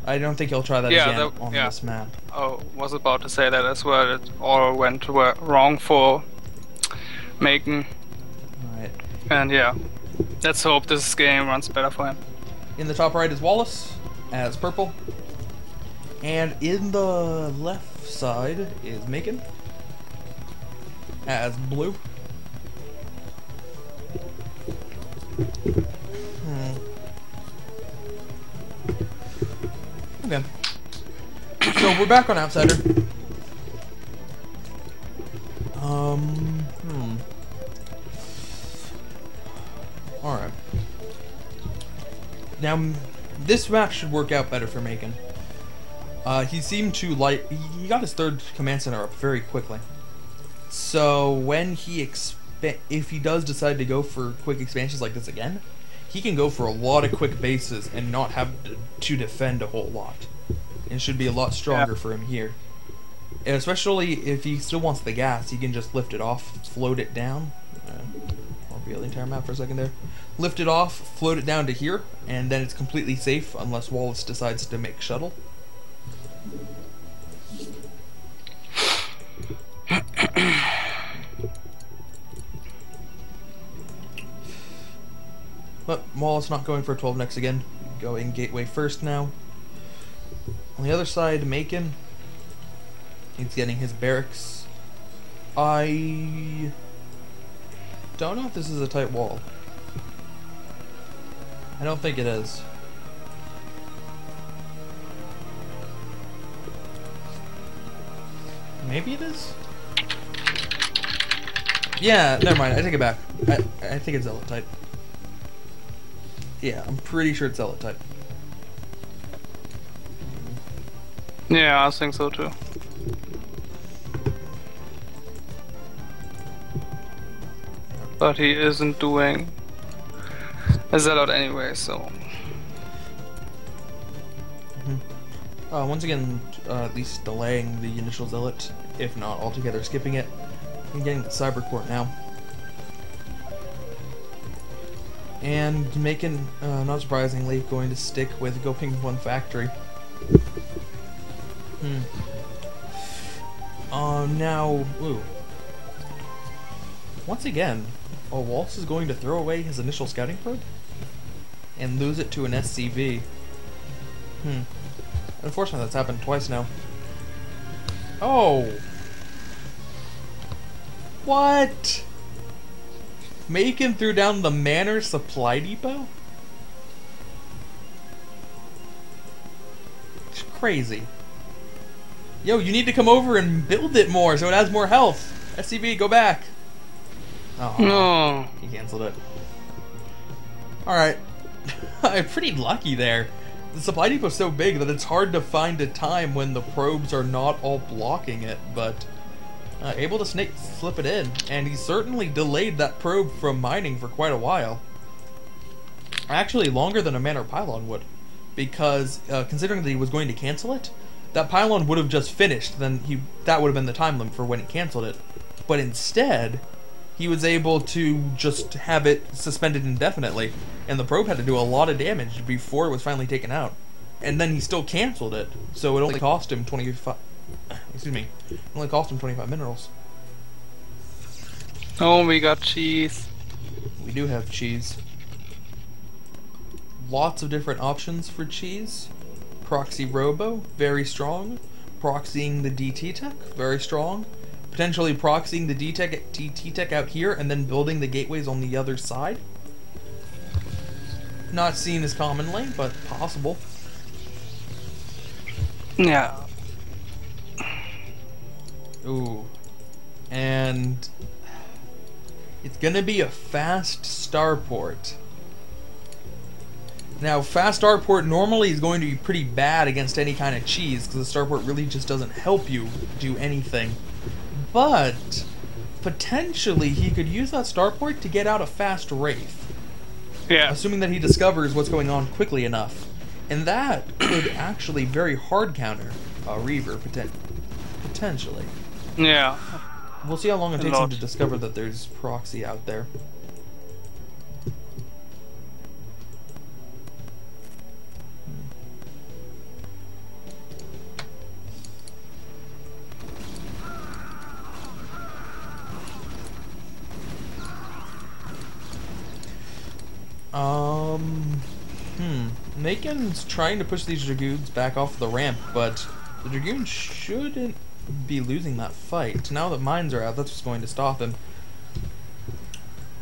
I don't think he'll try that Yeah, again on yeah. this map. Oh, was about to say that as well. It all went wrong for Makin. Alright. And yeah, let's hope this game runs better for him. In the top right is Wallace as purple. And in the left side is Makin as blue. Okay. So we're back on Outsider. Alright. Now, this match should work out better for Makin. He seemed to like... He got his third command center up very quickly. So, when he if he does decide to go for quick expansions like this again, he can go for a lot of quick bases and not have to defend a whole lot. And should be a lot stronger for him here. And especially if he still wants the gas, he can just lift it off, float it down. I'll reveal the entire map for a second there. Lift it off, float it down to here, and then it's completely safe unless Wallace decides to make shuttle. But Wallace not going for 12 next again. Going gateway first now. On the other side, Makin. He's getting his barracks. I don't know if this is a tight wall. I don't think it is. Maybe it is? Yeah, never mind. I take it back. I think it's Zealot type. Yeah, I'm pretty sure it's Zealot type. Yeah, I think so too. But he isn't doing a Zealot anyway, so... Once again, at least delaying the initial Zealot, if not altogether skipping it. I'm getting the Cyber Court now. And Makin, not surprisingly, going to stick with going one factory. Now, ooh. Once again, Wallace is going to throw away his initial scouting probe and lose it to an SCV. Unfortunately, that's happened twice now. Oh! What? Makin threw down the Manor Supply Depot? It's crazy. Yo, you need to come over and build it more so it has more health. SCV, go back. Oh, no. He canceled it. Alright. I'm pretty lucky there. The supply depot is so big that it's hard to find a time when the probes are not all blocking it, but able to slip it in, and he certainly delayed that probe from mining for quite a while. Actually, longer than a Manor pylon would, because considering that he was going to cancel it, that pylon would have just finished, then that would have been the time limit for when he canceled it. But instead, he was able to just have it suspended indefinitely, and the probe had to do a lot of damage before it was finally taken out. And then he still canceled it, so it only cost him 25... Excuse me. It only cost him 25 minerals. Oh, we got cheese. We do have cheese. Lots of different options for cheese. Proxy Robo, very strong. Proxying the DT tech, very strong. Potentially proxying the DT tech out here and then building the gateways on the other side. Not seen as commonly, but possible. Yeah. Ooh. And it's gonna be a fast starport. Now, fast starport normally is going to be pretty bad against any kind of cheese, because the starport really just doesn't help you do anything. But potentially he could use that starport to get out a fast Wraith. Yeah. Assuming that he discovers what's going on quickly enough. And that could actually very hard counter a Reaver, potentially. Yeah. We'll see how long it takes him to discover that there's proxy out there. Makin's trying to push these Dragoons back off the ramp, but the Dragoons shouldn't be losing that fight. Now that mines are out, that's what's going to stop him.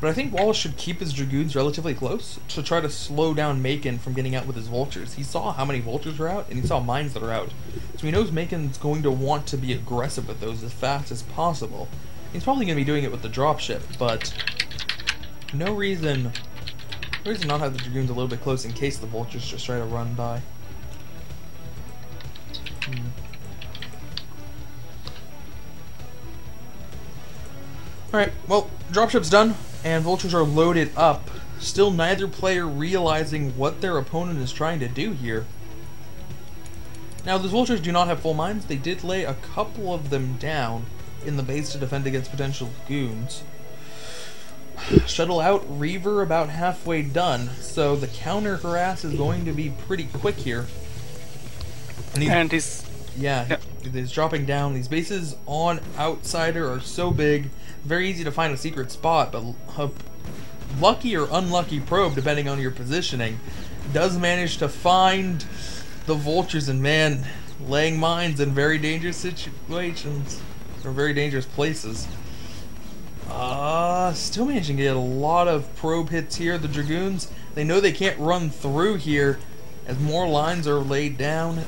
But I think Wallace should keep his Dragoons relatively close to try to slow down Makin from getting out with his Vultures. He saw how many Vultures were out, and he saw mines that are out. So he knows Makin's going to want to be aggressive with those as fast as possible. He's probably going to be doing it with the dropship, but no reason not have the Dragoons a little bit close in case the Vultures just try to run by. Alright, well, dropship's done, and Vultures are loaded up. Still neither player realizing what their opponent is trying to do here. Now, the Vultures do not have full mines. They did lay a couple of them down in the base to defend against potential goons. Shuttle out, Reaver about halfway done, so the counter harass is going to be pretty quick here. And he's... Yeah, he's dropping down. These bases on Outsider are so big, very easy to find a secret spot, but a lucky or unlucky probe, depending on your positioning, does manage to find the Vultures, and man, laying mines in very dangerous situations, or very dangerous places. Still managing to get a lot of probe hits here. The Dragoons, they know they can't run through here as more lines are laid down.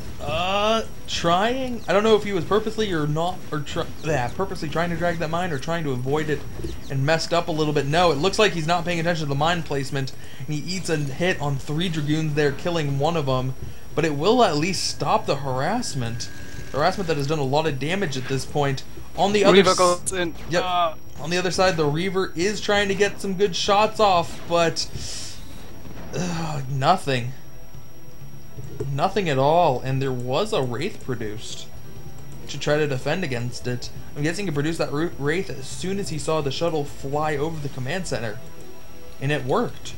Trying, I don't know if he was purposely or not, or purposely trying to drag that mine or trying to avoid it and messed up a little bit. No, it looks like he's not paying attention to the mine placement, and he eats a hit on 3 Dragoons there, killing one of them, but it will at least stop the harassment. The harassment that has done a lot of damage at this point. On the other side, yep. On the other side, the Reaver is trying to get some good shots off, but nothing. Nothing at all, and there was a Wraith produced to try to defend against it. I'm guessing he produced that Wraith as soon as he saw the shuttle fly over the command center, and it worked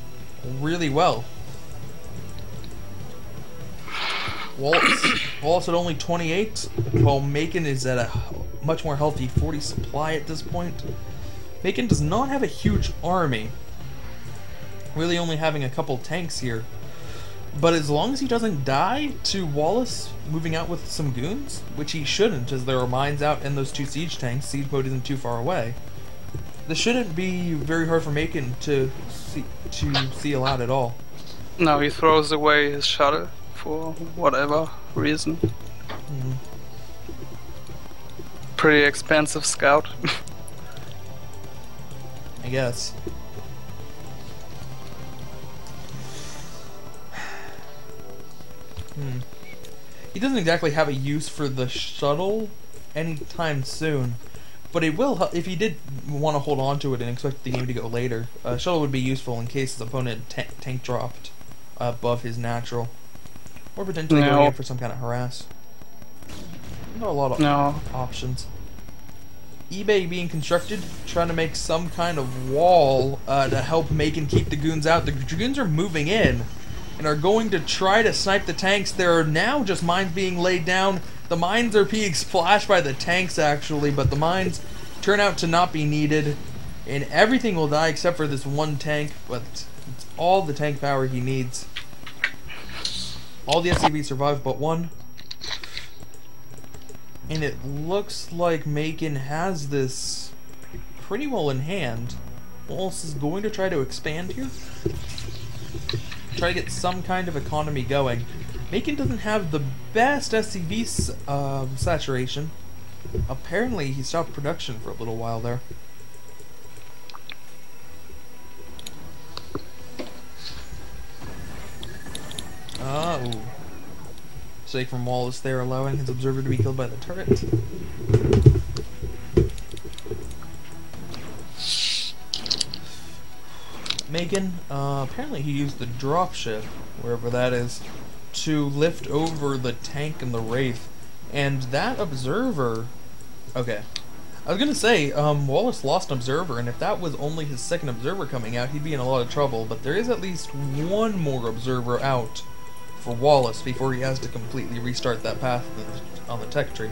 really well. Wallace at only 28, while Makin is at a much more healthy 40 supply at this point. Makin does not have a huge army, really only having a couple tanks here. But as long as he doesn't die to Wallace moving out with some goons, which he shouldn't, as there are mines out and those 2 siege tanks, siege mode isn't too far away, this shouldn't be very hard for Makin to seal out at all. No, he throws away his shuttle for whatever reason. Pretty expensive scout. I guess. He doesn't exactly have a use for the shuttle anytime soon, but it will help if he did want to hold on to it and expect the game to go later. Shuttle would be useful in case his opponent tank dropped above his natural, or potentially going in for some kind of harass. Not a lot of options. eBay being constructed, trying to make some kind of wall to help Makin keep the goons out. The Dragoons are moving in and are going to try to snipe the tanks. There are now just mines being laid down. The mines are being splashed by the tanks, actually, but the mines turn out to not be needed, and everything will die except for this one tank, but it's all the tank power he needs. All the SCVs survive but one, and it looks like Makin has this pretty well in hand. Wallace is going to try to expand here, try to get some kind of economy going. Makin doesn't have the best SCV saturation. Apparently he stopped production for a little while there. Oh. Mistake from Wallace there, allowing his observer to be killed by the turret. Makin, apparently he used the dropship, wherever that is, to lift over the tank and the Wraith. And that observer... Okay. I was gonna say, Wallace lost an observer, and if that was only his second observer coming out, he'd be in a lot of trouble. But there is at least one more observer out for Wallace before he has to completely restart that path on the tech tree.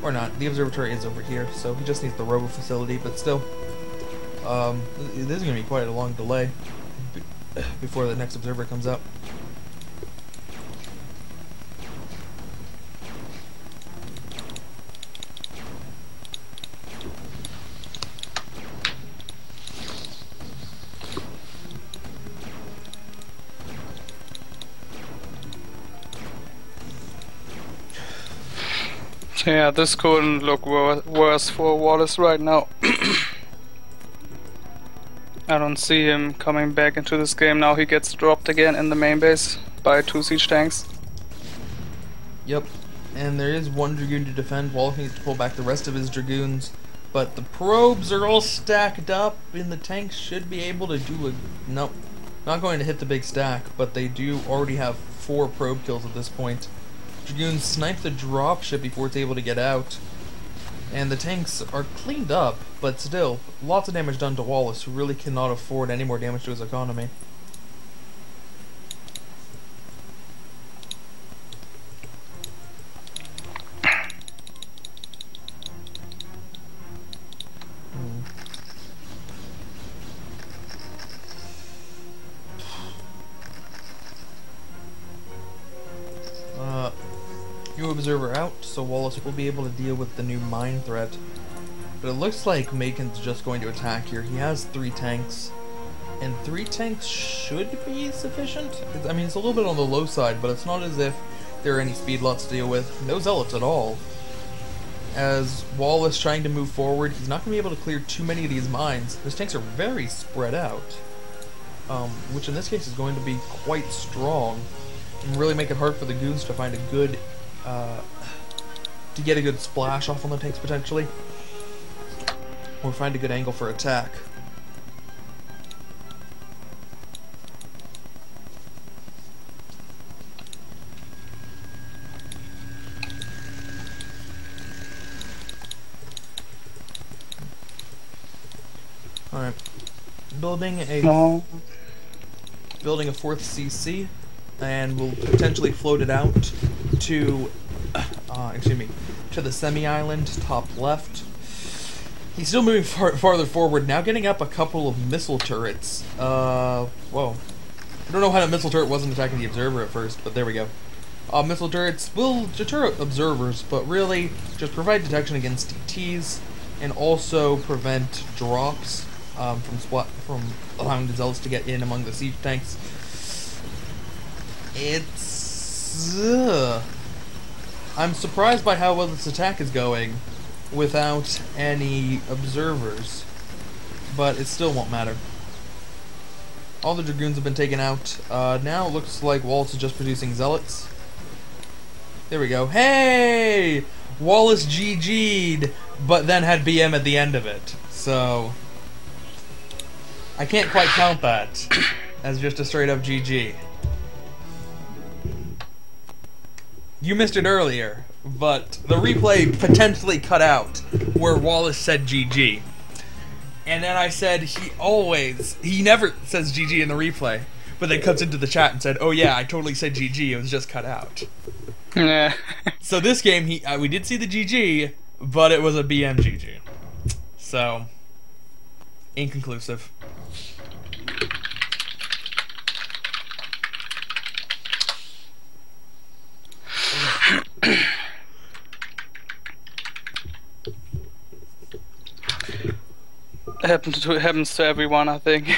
Or not. The observatory is over here, so he just needs the robo facility, but still. This is going to be quite a long delay before the next observer comes up. Yeah, this couldn't look worse for Wallace right now. I don't see him coming back into this game now. He gets dropped again in the main base by 2 siege tanks. Yep, and there is 1 Dragoon to defend. Wallace needs to pull back the rest of his Dragoons, but the probes are all stacked up, and the tanks should be able to do a... Nope, not going to hit the big stack, but they do already have 4 probe kills at this point. Dragoons snipe the dropship before it's able to get out, and the tanks are cleaned up, but still, lots of damage done to Wallace, who really cannot afford any more damage to his economy. New observer out, so Wallace will be able to deal with the new mine threat. But it looks like Makin's just going to attack here. He has 3 tanks, and 3 tanks should be sufficient. I mean, it's a little bit on the low side, but it's not as if there are any speed lots to deal with. No zealots at all. As Wallace trying to move forward, he's not going to be able to clear too many of these mines. His tanks are very spread out, which in this case is going to be quite strong, and really make it hard for the goons to find a good to get a good splash off on the tanks potentially, or find a good angle for attack. All right, building a 4th CC, and we'll potentially float it out to, to the semi-island top left. He's still moving farther forward, now getting up a couple of missile turrets. Whoa. I don't know how that missile turret wasn't attacking the observer at first, but there we go. Missile turrets will deter observers, but really just provide detection against DTs, and also prevent drops from allowing the zealots to get in among the siege tanks. I'm surprised by how well this attack is going without any observers, but it still won't matter. All the Dragoons have been taken out. Now it looks like Wallace is just producing zealots. There we go. Hey! Wallace GG'd, but then had BM at the end of it. So I can't quite count that as just a straight up GG. You missed it earlier, but the replay potentially cut out where Wallace said GG. And then I said he never says GG in the replay, but then comes into the chat and said, oh yeah, I totally said GG, it was just cut out. Yeah. So this game, we did see the GG, but it was a BM GG. So, inconclusive. Happens to everyone, I think.